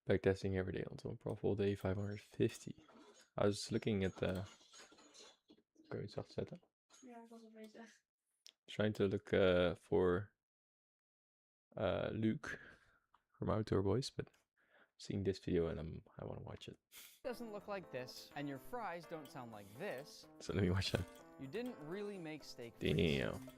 Backtesting every day on top prof all day 550. I was looking at the. Kan je het zacht zetten? Ja, ik was al bezig. Trying to look for Luke from Outdoor Boys, but seeing this video and I want to watch it. Doesn't look like this, and your fries don't sound like this, So let me watch that. you didn't really make steak. Damn.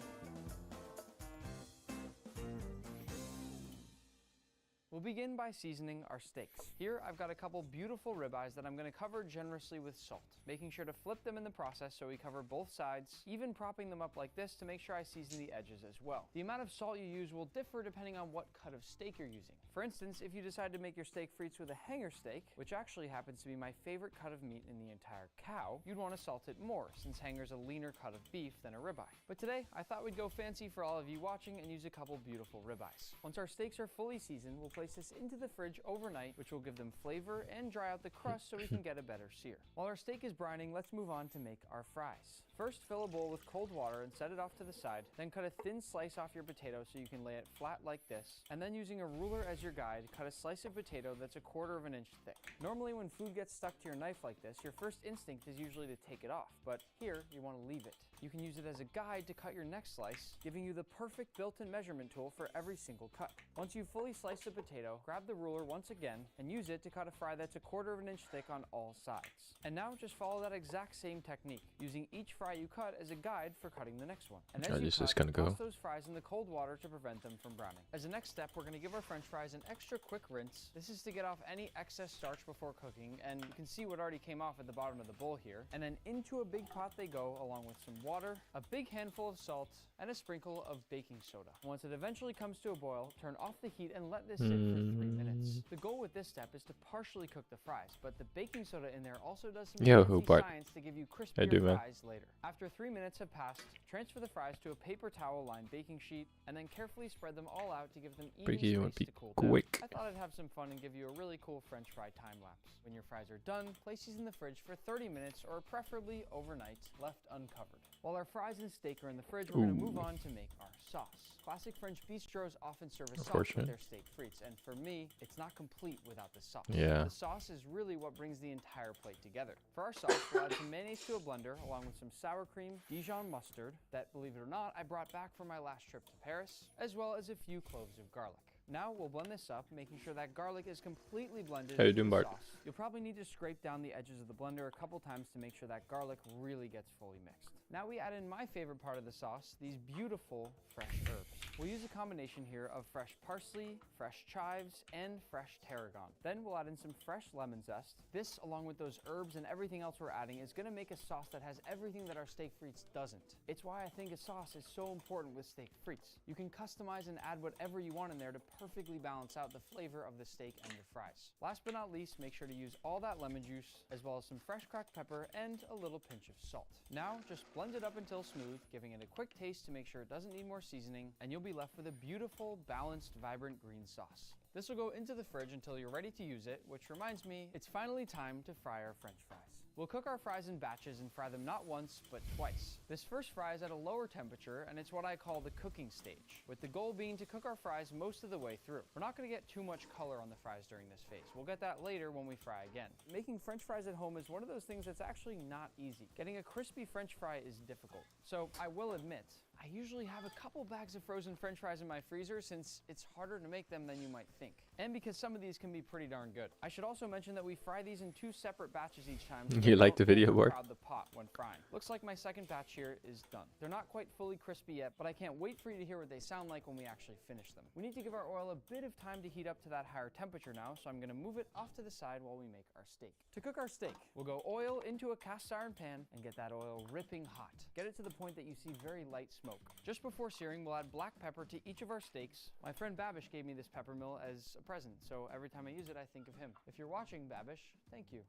We'll begin by seasoning our steaks. Here I've got a couple beautiful ribeyes that I'm going to cover generously with salt, making sure to flip them in the process so we cover both sides, even propping them up like this to make sure I season the edges as well. The amount of salt you use will differ depending on what cut of steak you're using. For instance, if you decide to make your steak frites with a hanger steak, which actually happens to be my favorite cut of meat in the entire cow, you'd want to salt it more, since hanger's a leaner cut of beef than a ribeye. But today, I thought we'd go fancy for all of you watching and use a couple beautiful ribeyes. Once our steaks are fully seasoned, we'll place this into the fridge overnight, which will give them flavor and dry out the crust so we can get a better sear. While our steak is brining, let's move on to make our fries. First, fill a bowl with cold water and set it off to the side. Then cut a thin slice off your potato so you can lay it flat like this. And then using a ruler as your guide, cut a slice of potato that's 1/4 of an inch thick. Normally when food gets stuck to your knife like this, your first instinct is usually to take it off, but here you want to leave it. You can use it as a guide to cut your next slice, giving you the perfect built-in measurement tool for every single cut. Once you've fully sliced the potato, grab the ruler once again and use it to cut a fry that's 1/4 of an inch thick on all sides. And now just follow that exact same technique, using each fry you cut as a guide for cutting the next one. And as you cut, toss those fries in the cold water to prevent them from browning. As a next step, we're going to give our french fries an extra quick rinse. This is to get off any excess starch before cooking, and you can see what already came off at the bottom of the bowl here. And then into a big pot they go, along with some water, a big handful of salt, and a sprinkle of baking soda. Once it eventually comes to a boil, turn off the heat and let this sit for 3 minutes. The goal with this step is to partially cook the fries, but the baking soda in there also does some fancy science to give you crispier fries later. After 3 minutes have passed, transfer the fries to a paper towel lined baking sheet, and then carefully spread them all out to give them even space to cool down. I thought I'd have some fun and give you a really cool french fry time lapse. When your fries are done, place these in the fridge for 30 minutes or preferably overnight, left uncovered. While our fries and steak are in the fridge, we're going to move on to make our sauce. Classic French bistros often serve a sauce with their steak frites, and for me, it's not complete without the sauce. The sauce is really what brings the entire plate together. For our sauce, we'll add some mayonnaise to a blender, along with some sour cream, Dijon mustard, that, believe it or not, I brought back from my last trip to Paris, as well as a few cloves of garlic. Now we'll blend this up, making sure that garlic is completely blended into the sauce. You'll probably need to scrape down the edges of the blender a couple times to make sure that garlic really gets fully mixed. Now we add in my favorite part of the sauce, these beautiful fresh herbs. We'll use a combination here of fresh parsley, fresh chives, and fresh tarragon. Then we'll add in some fresh lemon zest. This, along with those herbs and everything else we're adding, is going to make a sauce that has everything that our steak frites doesn't. It's why I think a sauce is so important with steak frites. You can customize and add whatever you want in there to perfectly balance out the flavor of the steak and your fries. Last but not least, make sure to use all that lemon juice, as well as some fresh cracked pepper and a little pinch of salt. Now, just blend it up until smooth, giving it a quick taste to make sure it doesn't need more seasoning, and you'll be left with a beautiful, balanced, vibrant green sauce. This will go into the fridge until you're ready to use it, which reminds me, it's finally time to fry our french fries. We'll cook our fries in batches and fry them not once, but twice. This first fry is at a lower temperature, and it's what I call the cooking stage, with the goal being to cook our fries most of the way through. We're not going to get too much color on the fries during this phase. We'll get that later when we fry again. Making french fries at home is one of those things that's actually not easy. Getting a crispy french fry is difficult. So I will admit, I usually have a couple bags of frozen french fries in my freezer since it's harder to make them than you might think. And because some of these can be pretty darn good. I should also mention that we fry these in 2 separate batches each time. So you like the video board? The pot when frying. Looks like my second batch here is done. They're not quite fully crispy yet, but I can't wait for you to hear what they sound like when we actually finish them. We need to give our oil a bit of time to heat up to that higher temperature now, so I'm going to move it off to the side while we make our steak. To cook our steak, we'll go oil into a cast iron pan and get that oil ripping hot. Get it to the point that you see very light smoke. Just before searing, we'll add black pepper to each of our steaks. My friend Babish gave me this pepper mill as a present, so every time I use it, I think of him. If you're watching, Babish, thank you.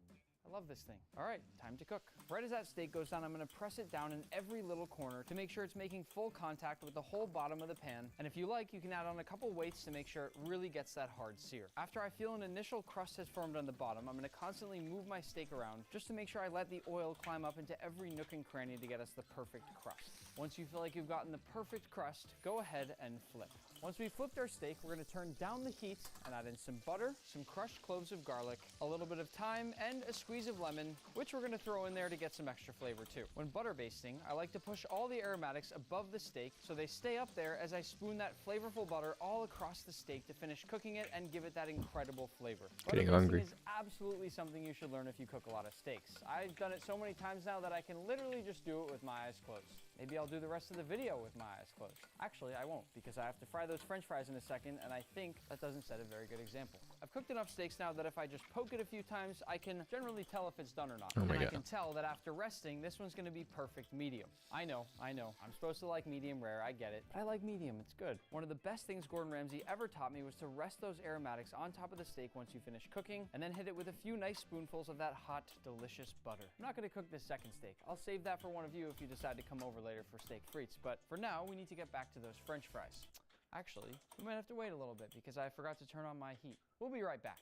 I love this thing. All right, time to cook. Right as that steak goes down, I'm gonna press it down in every little corner to make sure it's making full contact with the whole bottom of the pan. And if you like, you can add on a couple weights to make sure it really gets that hard sear. After I feel an initial crust has formed on the bottom, I'm gonna constantly move my steak around just to make sure I let the oil climb up into every nook and cranny to get us the perfect crust. Once you feel like you've gotten the perfect crust, go ahead and flip. Once we flipped our steak, we're going to turn down the heat and add in some butter, some crushed cloves of garlic, a little bit of thyme, and a squeeze of lemon, which we're going to throw in there to get some extra flavor too. When butter basting, I like to push all the aromatics above the steak so they stay up there as I spoon that flavorful butter all across the steak to finish cooking it and give it that incredible flavor. Getting Butter hungry. basting is absolutely something you should learn if you cook a lot of steaks. I've done it so many times now that I can literally just do it with my eyes closed. Maybe I'll do the rest of the video with my eyes closed. Actually, I won't, because I have to fry those French fries in a second, and I think that doesn't set a very good example. I've cooked enough steaks now that if I just poke it a few times, I can generally tell if it's done or not. Oh my and I God. can tell that after resting, this one's gonna be perfect medium. I know. I'm supposed to like medium rare, I get it. But I like medium, it's good. One of the best things Gordon Ramsay ever taught me was to rest those aromatics on top of the steak once you finish cooking, and then hit it with a few nice spoonfuls of that hot, delicious butter. I'm not gonna cook this second steak. I'll save that for one of you if you decide to come over later for steak frites. But for now, we need to get back to those French fries. Actually, we might have to wait a little bit because I forgot to turn on my heat. We'll be right back.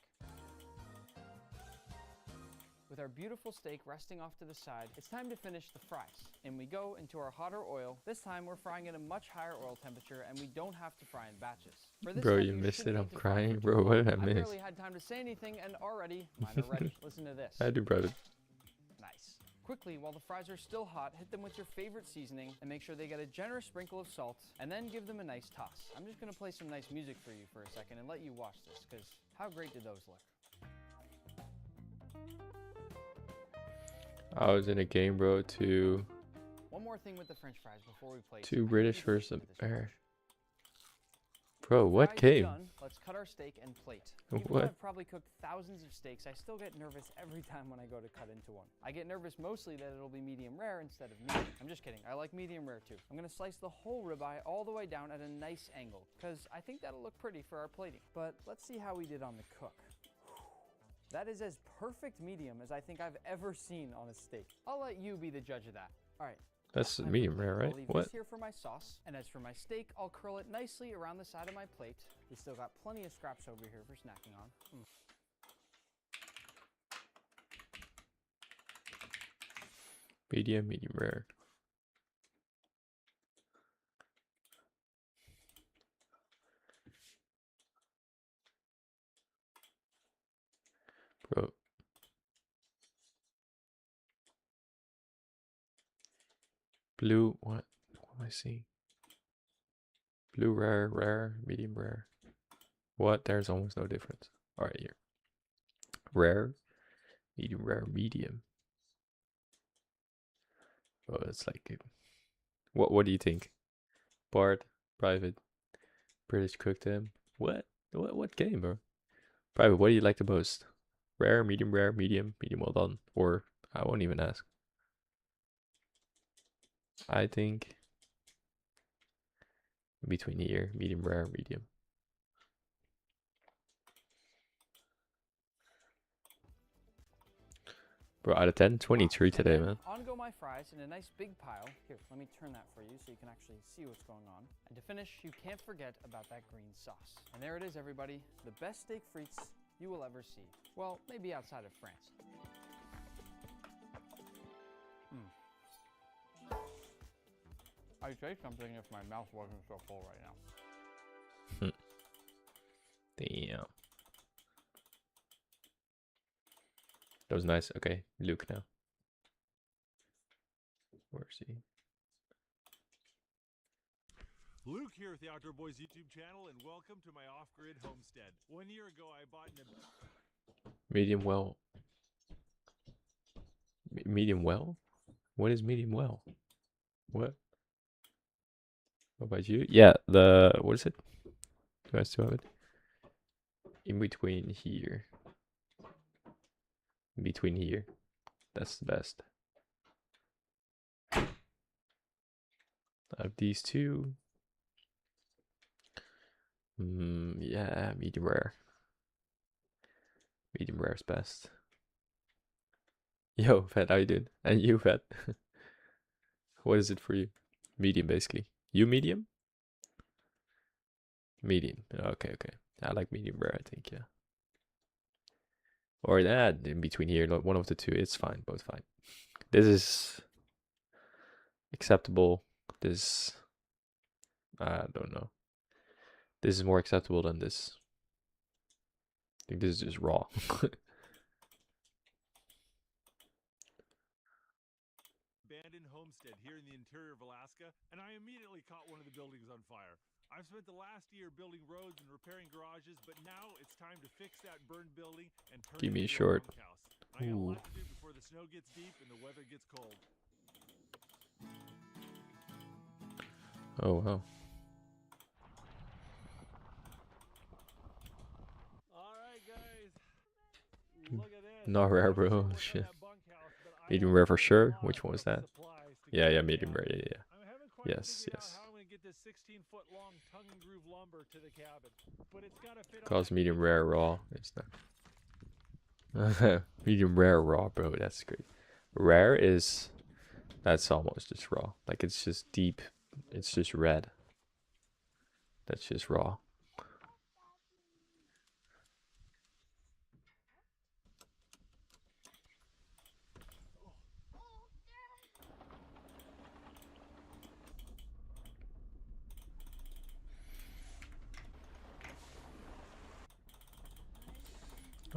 With our beautiful steak resting off to the side, it's time to finish the fries. In we go into our hotter oil. This time we're frying at a much higher oil temperature and we don't have to fry in batches. For this Bro, step, you missed shouldn't it. need I'm to fry crying. for Bro, too what long. did I I miss? barely had time to say anything and already mine are ready. Listen to this. I do, brother. Nice. Quickly, while the fries are still hot, hit them with your favorite seasoning and make sure they get a generous sprinkle of salt, and then give them a nice toss. I'm just gonna play some nice music for you for a second and let you watch this, because how great did those look? I was in a game, bro. One more thing with the French fries before we plate. Two I British need to versus show you this Irish. picture. Bro, what Fries game? done. Let's cut our steak and plate. Even though What? I've probably cooked thousands of steaks, I still get nervous every time when I go to cut into one. I get nervous mostly that it'll be medium rare instead of medium. I'm just kidding. I like medium rare too. I'm gonna slice the whole ribeye all the way down at a nice angle, because I think that'll look pretty for our plating. But let's see how we did on the cook. That is as perfect medium as I think I've ever seen on a steak. I'll let you be the judge of that. All right. That's Time for medium plate. rare, I'll right? leave What? this here for my sauce, and as for my steak, I'll curl it nicely around the side of my plate. We still got plenty of scraps over here for snacking on. Medium rare. Bro. Blue, what? What am I seeing? Blue rare, medium rare. What? There's almost no difference. Alright, here. Rare, medium. Oh, it's like what do you think? Bard, private, British cooked them. What game, bro? Private, what do you like the most? Rare, medium well done. Or I won't even ask. I think between here, medium rare, medium. Bro, out of 10, 23 today, And then man. on go my fries in a nice big pile. Here, let me turn that for you so you can actually see what's going on. And to finish, you can't forget about that green sauce. And there it is, everybody. The best steak frites you will ever see. Well, maybe outside of France. I'd say something if my mouth wasn't so full right now. Damn. That was nice. Okay, Luke now. Where's he? Luke here with the Outdoor Boys YouTube channel, and welcome to my off-grid homestead. 1 year ago, I bought Medium well. Medium well? What is medium well? What? What about you? Yeah, what is it? You guys still have it? In between here. In between here. That's the best. I have these two. Yeah, medium rare. Medium rare is best. Yo, Fat, how you doing? And you, Fat. What is it for you? Medium, basically. You medium? Medium. Okay. I like medium rare, I think, yeah. Or that, in between here, one of the two. It's fine, both fine. This is acceptable. This, I don't know. This is more acceptable than this. I think this is just raw. Abandoned homestead here in the interior of Alaska, and I immediately caught one of the buildings on fire. I've spent the last year building roads and repairing garages, but now it's time to fix that burned building and turn Give it me into a short. bunkhouse. I got a Ooh. lot to do before the snow gets deep and the weather gets cold. Oh wow. All right, guys. Look at this. Not rare, I'm not sure bro. what's on Shit. that bunkhouse, but I Medium have rare for a sure. lot Which one was of that? supplies to Yeah, keep yeah, the medium rare. cabin. Yeah, yeah. I haven't quite Yes, figured out yes. how I'm gonna get this 16-foot long tongue and groove lumber to the cabin, but it's gotta fit on Cause that medium big rare old raw. bed. It's not. Medium rare raw, bro. That's great. Rare is that's almost just raw. Like it's just deep. It's just red. That's just raw.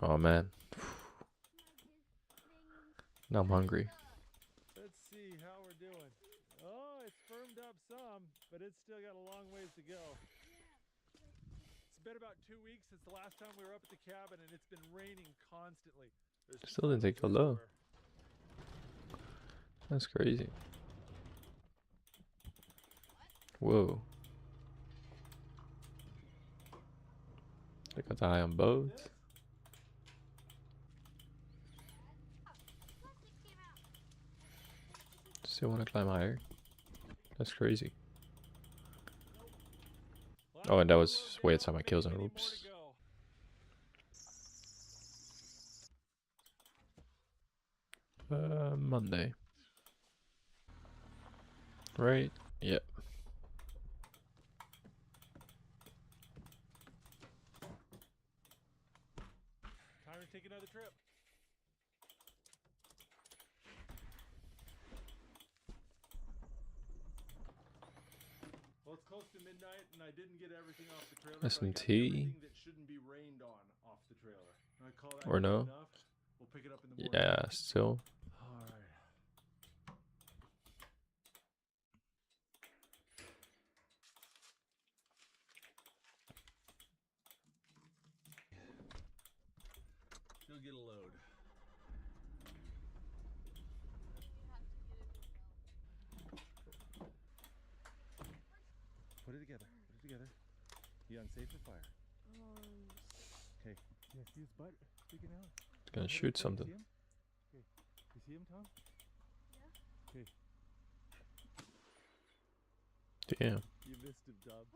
Oh man. Now I'm hungry. Let's see how we're doing. Oh, it's firmed up some, but it's still got a long ways to go. It's been about 2 weeks since the last time we were up at the cabin, and it's been raining constantly. There's Still didn't take so puddles low. everywhere. That's crazy. Whoa. I got the eye on both. Still want to climb higher. That's crazy. Oh, and that was way outside my kill zone. Oops. Monday. Right? Yep. Time to take another trip. Well, it's close to midnight, and I didn't get everything off the trailer. That's but I some got tea. everything that shouldn't be rained on off the trailer. I call that Or good no? enough. We'll pick it up in the morning. Yeah, still. All right. Still get a load. Put it together. Put it together. You unsafe for fire. Okay. Yeah, see his butt sticking out? Gonna shoot something. See him? Okay. You see him, Tom? Yeah. Okay. Damn. You missed him, Tom.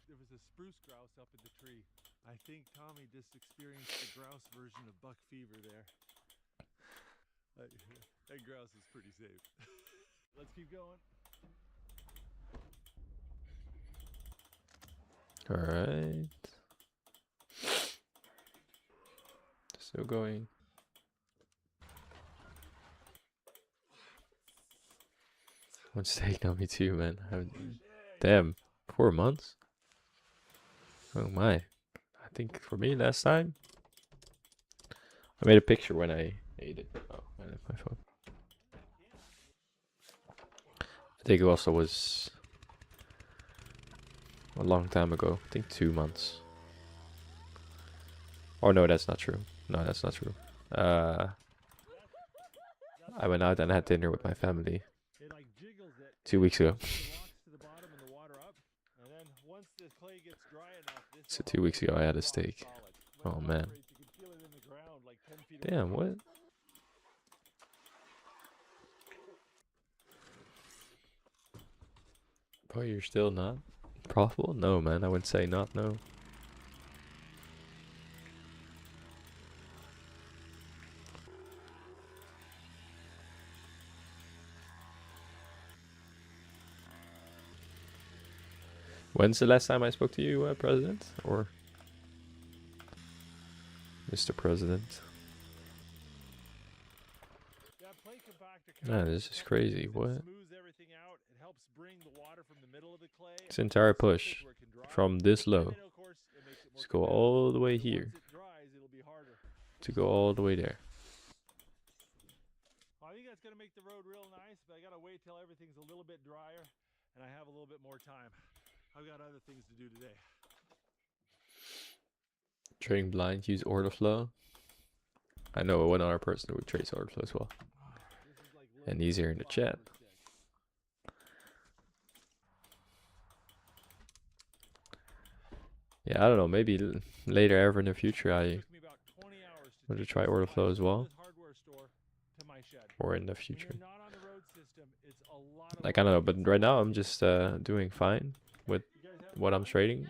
There was a spruce grouse up in the tree. I think Tommy just experienced the grouse version of buck fever there. That grouse is pretty safe. Let's keep going. Alright. Still going. One steak on me too, man. Damn, 4 months? Oh my. I think for me last time, I made a picture when I ate it. Oh, I left my phone. I think it also was a long time ago. I think 2 months. Oh no, that's not true. No, that's not true. I went out and had dinner with my family It like jiggles it. 2 weeks ago. It locks to the bottom and the water up. And then once the clay gets dry enough, this So will 2 weeks help ago I had a rock steak. solid. When Oh it man. vibrates, you can feel it in the ground like 10 feet away. Damn, what? Oh, you're still not profitable? No, man. I wouldn't say not, no. When's the last time I spoke to you, President? Or Mr. President? That plate compactor Nah, comes this with is a couple crazy. things that What? smooths everything out. It helps bring the water from the middle of the clay. This entire push from this low to go all the way here to go all the way there. I think that's gonna make the road real nice, but I gotta wait till everything's a little bit drier and I have a little bit more time. I've got other things to do today. Trading blind, use order flow. I know one other person who trades order flow as well. And he's here in the chat. Yeah, I don't know. Maybe later ever in the future, I want to try order flow as well. Or in the future. Like, I don't know. But right now, I'm just doing fine with what I'm trading.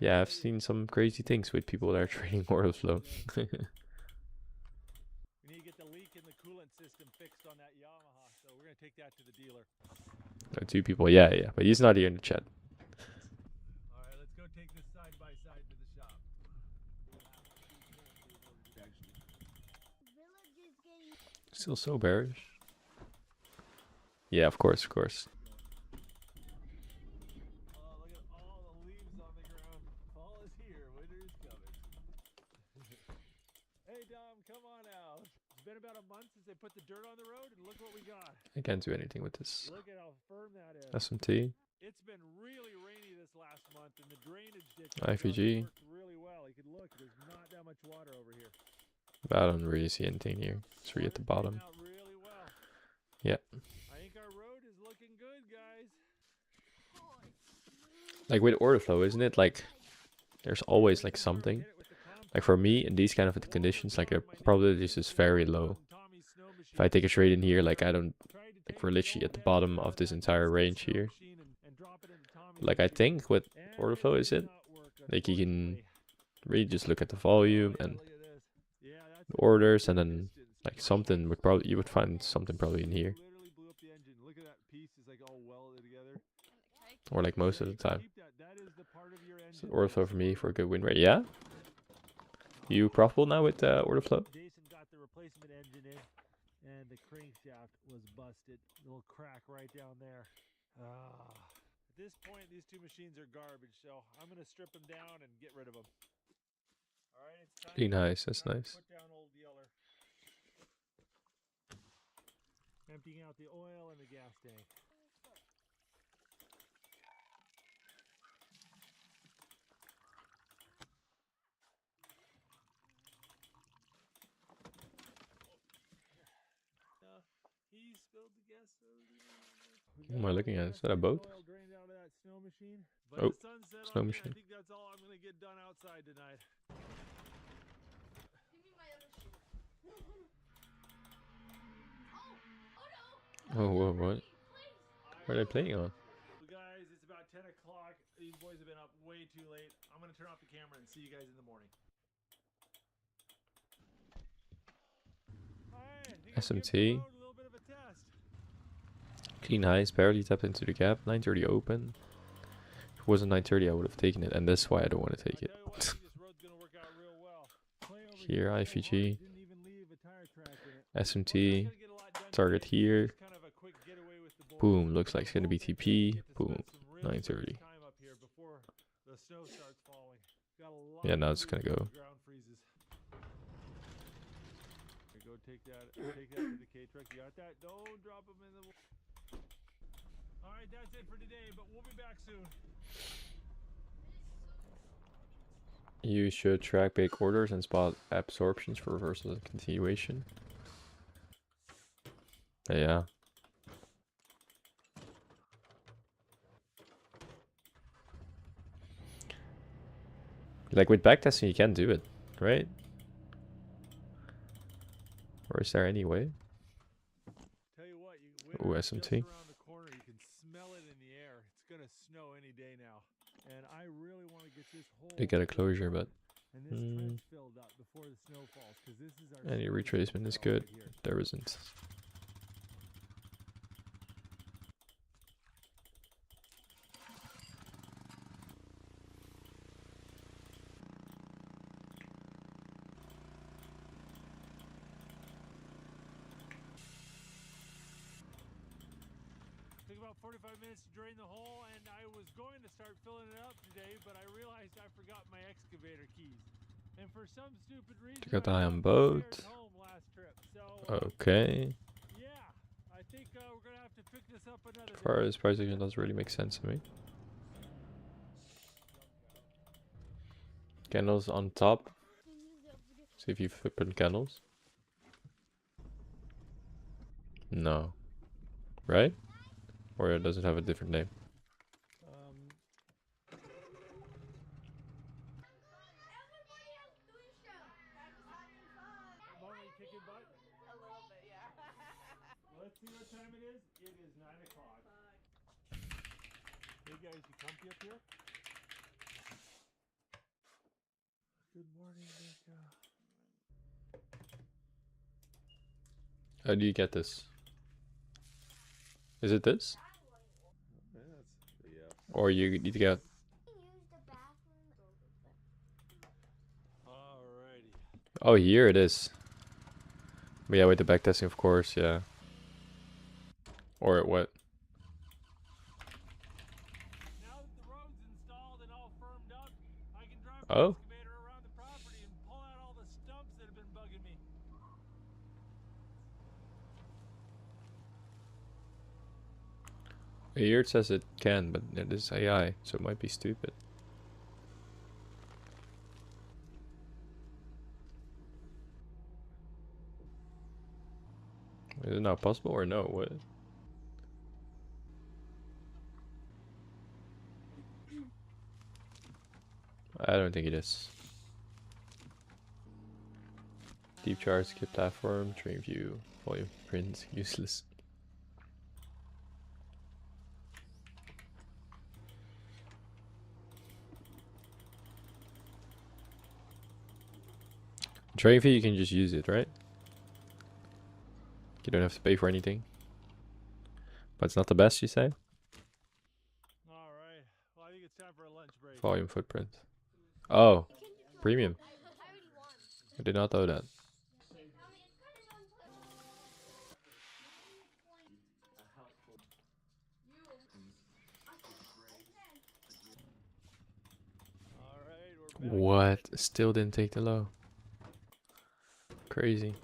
Yeah, I've seen some crazy things with people that are trading order flow. We need to get the leak in the coolant system fixed on that Yamaha, so we're gonna take that to the dealer. Two people, yeah, but he's not here in the chat. All right, let's go take this side by side to the shop. Still so bearish. Yeah, of course. Oh, look at all the leaves on the ground. Fall is here, winter is coming. Hey Dom, come on out. It's been about a month since they put the dirt on the road, and look what we got. I can't do anything with this. Look at how firm that is. SMT. It's been really rainy this last month, and the drainage ditch IFG. worked really well. You can look, there's not that much water over here. But I don't really see anything here. It's really at the bottom. Really well. Yeah. I think our road is looking good, guys. Like with order flow, isn't it? Like there's always like something. Like for me, in these kind of conditions, like the probability is just very low. If I take a trade in here, like I don't, like we're literally at the bottom of this entire range here. Like I think with order flow, is it? Like you can really just look at the volume and the orders, and then like something would probably, you would find something probably in here. Or like most of the time. So order flow for me for a good win rate. Yeah? You profitable now with order flow? Jason got the replacement engine in, and the crankshaft was busted. Little crack right down there. At this point, these two machines are garbage, so I'm gonna strip them down and get rid of them. All right, it's time. Clean nice, that's nice. Put down old Yeller. Emptying out the oil and the gas tank. He spilled the gasoline. What am I looking at? Is that a boat? Oil drained out of that snow machine. Oh, the sun set snow on me, machine. I think that's all I'm gonna get done outside tonight. Give me my other shoe. Oh, whoa, what? What are they playing on? Guys, it's about 10 o'clock. These boys have been up way too late. I'm gonna turn off the camera and see you guys in the morning. SMT. Clean highs, barely tapped into the gap. 930 open. If it wasn't 930, I would have taken it, and that's why I don't want to take it. Here, IFG. SMT. Target here. Boom, looks like it's going to be TP. Boom, 930. Yeah, now it's going to go. Go take that to the K truck. You got that? Don't drop them in the. All right, that's it for today, but we'll be back soon. You should track big orders and spot absorptions for reversal and continuation. Yeah. Like with backtesting, you can do it, right? Or is there any way? Tell you what, Ooh, SMT. Around the corner, you can smell it in the air. It's gonna snow any day now, and I really want to get this whole. They get a closure, but and this trench filled up before the snow falls, because this is our. any retracement is good. There isn't. took about 45 minutes to drain the hole, and I was going to start filling it up today, but I realized I forgot my excavator keys. And for some stupid reason, Check out the I iron brought boat. spares home last trip. So, Okay. yeah, I think we're going to have to pick this up another As far day. as pricing, it doesn't really make sense to me. Candles on top. See if you've put candles. No. Right? Or does it have a different name? Mommy kicking butt? A little bit, yeah. Let's see what time it is. It is 9 o'clock. Hey guys, you comfy up here? Good morning, Mika. How do you get this? Is it this? Yeah. Or you need to get... Alrighty. Oh, here it is. But yeah, with the backtesting, of course, yeah. Or what? Now that the road's installed and all firmed up, I can drive my Oh. excavator around the property and pull out all the stumps that have been bugging me. Here it says it can, but it is AI, so it might be stupid. Is it not possible or no? What? I don't think it is. Deep charge, skip platform, train view, volume print, useless. Train view, you can just use it, right? You don't have to pay for anything. But it's not the best, you say? Alright. Well, I think it's time for a lunch break. Volume footprint. Oh, premium. I did not know that. Alright, we're back. What? Still didn't take the low. Crazy.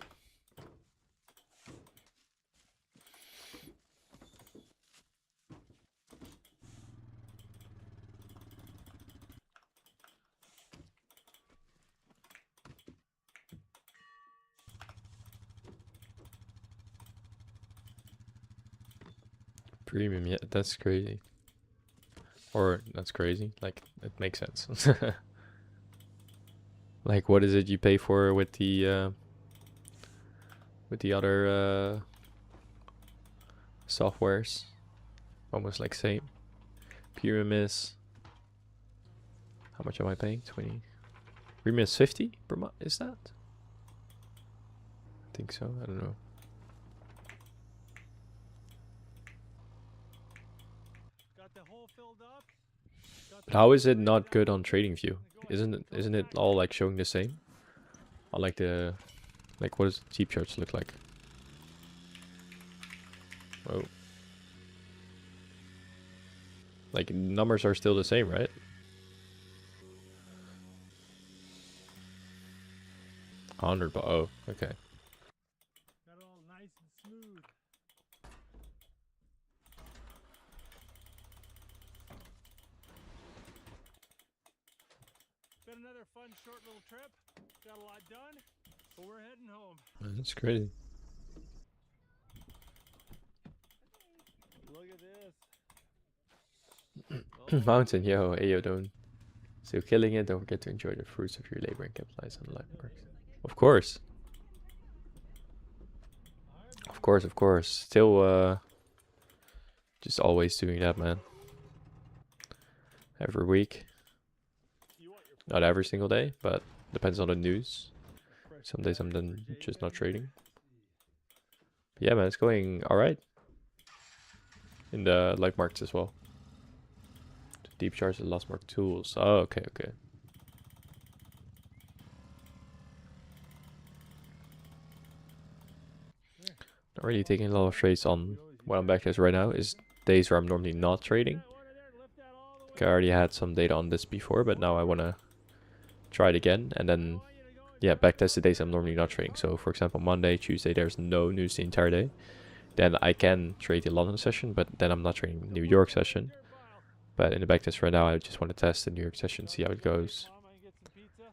Premium, yeah, that's crazy. Or, that's crazy. Like, it makes sense. Like, what is it you pay for with the other softwares? Almost like same. Pyramis. How much am I paying? 20. Premium is 50 per month. Is that? I think so. I don't know. Got the hole filled up. But how is it not good on TradingView? Isn't it all like showing the same? I like the what does deep charts look like? Oh. Like numbers are still the same, right? Oh, okay. Got it all nice and smooth. Been another fun short little trip. Got a lot done, but we're heading home. That's crazy. Look at this. Mountain, yo, Ayo, don't. Still killing it. Don't forget to enjoy the fruits of your labor and capitalize on the life works. Of course. Of course. Still, just always doing that, man. Every week. Not every single day, but depends on the news. Some days I'm then just not trading. But yeah, man, it's going alright. In the live markets as well. Deep charge and lost more tools. Oh, okay. Not really taking a lot of trades on what I'm backtesting right now is days where I'm normally not trading. That water there, lift that all the way. Like I already had some data on this before, but now I want to try it again. And I then, want you to go and yeah, grab backtest the days I'm normally not trading. So, for example, Monday, Tuesday, there's no news the entire day. Then I can trade the London session, but then I'm not trading New York session. dirt pile. But in the backtest right now, I just want to test the New York session, see how it goes. Mama, and get some pizza.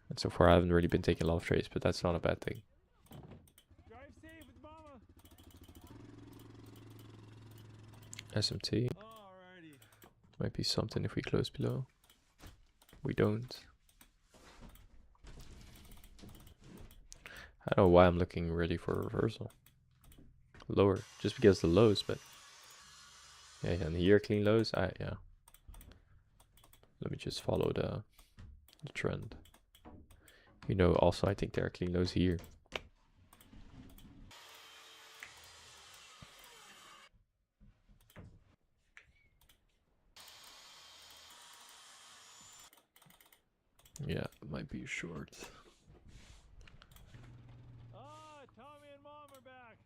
And so far, I haven't really been taking a lot of trades, but that's not a bad thing. Drive safe with mama. SMT Alrighty. might be something if we close below. We don't. I don't know why I'm looking ready for a reversal. Lower, just because the lows, but yeah, and here clean lows. Yeah. Let me just follow the trend. You know, also I think there are clean lows here. Yeah, it might be short. Ah, Tommy and mom are back.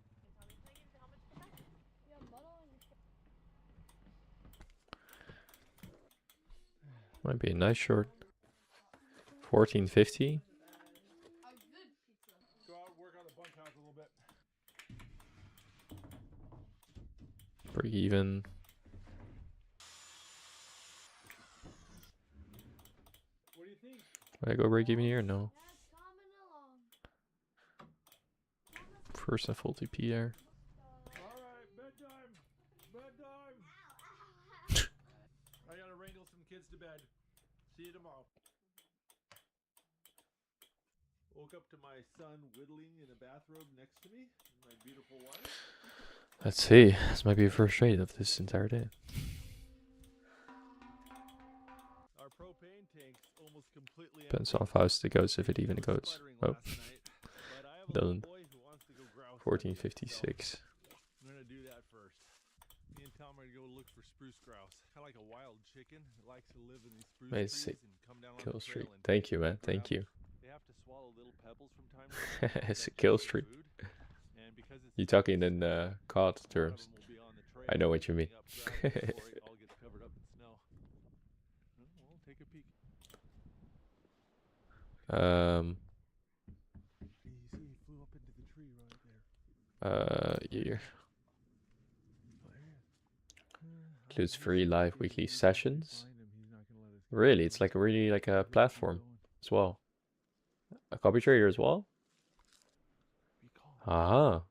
Might be a nice short. 1450. Go out and work on the bunkhouse a little bit. Break even. What do you think? Would I go break even here? No. First a full TP there. Alright, bedtime. Bedtime. I gotta wrangle some kids to bed. See you tomorrow. Woke up to my son whittling in a bathrobe next to me. My beautiful wife. Let's see. This might be the first trade of this entire day. Our propane tank's almost completely Depends empty. on how fast it goes, if it even It was goes. sputtering Oh, last night, but I have a doesn't. little boy who wants to go grouse hunting, 1456. so I'm gonna do that first. Me and Tom are gonna go look for spruce grouse. Kind of like a wild chicken. It likes to live in these spruce Mate, trees sick. and come down on Kill the streak. trail and Thank you, man. pick Thank you. They have to swallow little pebbles from time to time. It's a That's kill just streak. food. And because it's You're talking in COD one of terms. them will be on the trail I know what you mean. picking up grass before it all gets covered up in snow. Well, take a peek. You see, he flew up into the tree right there. Yeah. Includes free live weekly sessions. Really, it's like really like a platform as well. A copy trader as well. Aha.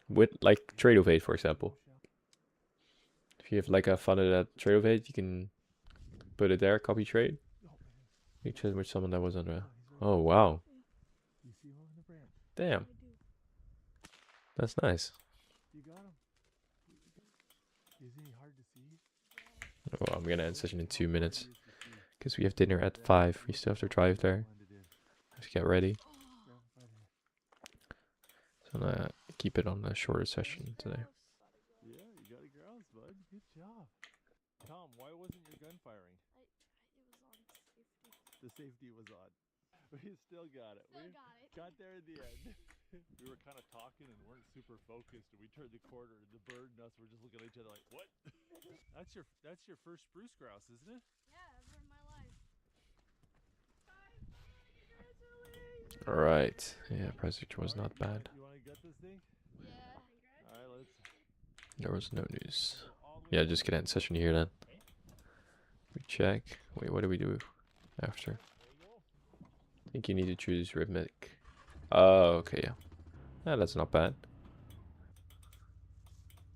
With like Trade Ovate, for example. If you have like a funded at Trade Ovate, you can put it there, copy trade. You trade with someone that was on a. Oh wow. You see him on the branch? Damn. That's nice. You got him. Isn't he hard to see? Oh, I'm gonna end session in 2 minutes because we have dinner at 5. We still have to drive there. Have to get ready. So I'm gonna keep it on the shorter session today. Yeah, you got a grouse, bud. Good job. Tom, why wasn't your gun firing? The safety was on. We still got it. Got there in the end. We were kind of talking and weren't super focused, and we turned the corner, and the bird and us were just looking at each other like, "What?" That's your first spruce grouse, isn't it? Yeah, ever in my life. All right. Yeah, price picture was not bad. You want to get this thing? Yeah. All right, let's. There was no news. Go all the way Yeah, down. just gonna end session here then. We check. Wait, what do we do after? There you go. I think you need to choose rhythmic. Oh, okay, yeah. Yeah, that's not bad.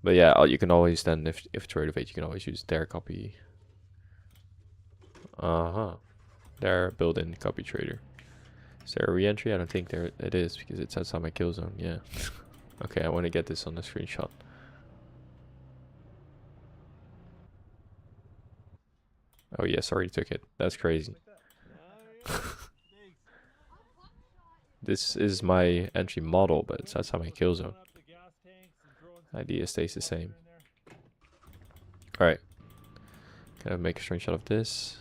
But yeah, you can always then, if Trade of 8, you can always use their copy. Their built-in copy trader. Is there a re-entry? I don't think there it is because it's outside my kill zone. Yeah. Okay, I want to get this on the screenshot. Oh yes, already took it. That's crazy. This is my entry model, but it's outside my kill zone. Idea stays the same. Alright. Gotta make a screenshot of this.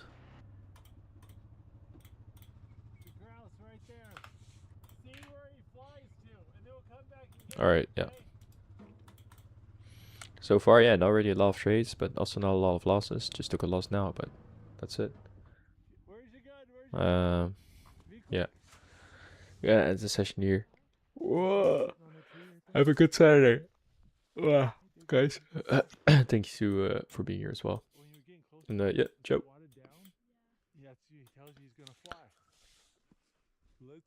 Alright, yeah. So far, yeah, not really a lot of trades, but also not a lot of losses. Just took a loss now, but that's it. Where's your gun? Where's your gun? Um, Be yeah. quick. Yeah, it's a session here. Whoa. On the tree right there. Have a good Saturday. Wow, Hey, dude, guys. you Thank you for being here as well. when you're getting close And to yeah, Joe. wadded down, yeah, he tells you he's gonna fly. Let's